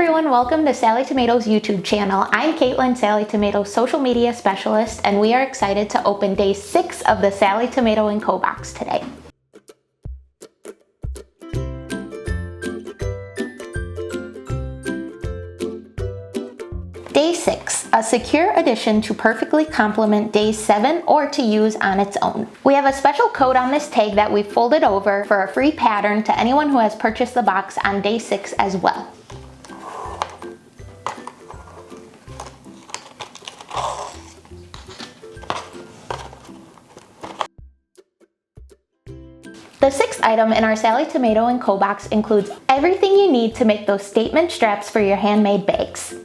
everyone, welcome to Sallie Tomato's YouTube channel. I'm Caitlin, Sallie Tomato's social media specialist, and we are excited to open day 6 of the Sallie Tomato Co Box today. Day 6, a secure addition to perfectly complement day 7 or to use on its own. We have a special code on this tag that we folded over for a free pattern to anyone who has purchased the box on day 6 as well. The sixth item in our Sallie Tomato Co Box includes everything you need to make those statement straps for your handmade bags.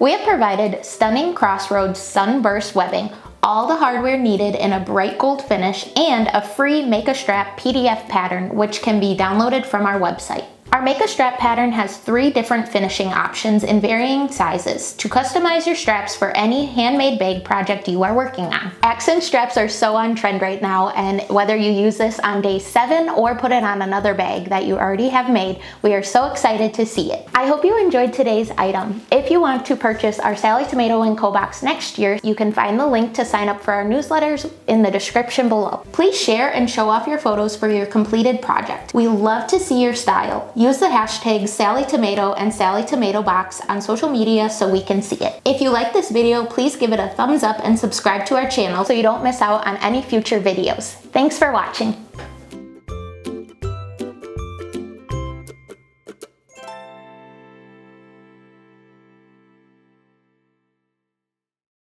We have provided stunning Crossroads sunburst webbing, all the hardware needed in a bright gold finish, and a free Make a Strap PDF pattern which can be downloaded from our website. Our Make a Strap pattern has 3 different finishing options in varying sizes to customize your straps for any handmade bag project you are working on. Accent straps are so on trend right now, and whether you use this on day 7 or put it on another bag that you already have made, we are so excited to see it. I hope you enjoyed today's item. If you want to purchase our Sallie Tomato Co Box next year, you can find the link to sign up for our newsletters in the description below. Please share and show off your photos for your completed project. We love to see your style. Use the hashtags Sallie Tomato and Sallie Tomato Box on social media so we can see it. If you like this video, please give it a thumbs up and subscribe to our channel so you don't miss out on any future videos. Thanks for watching.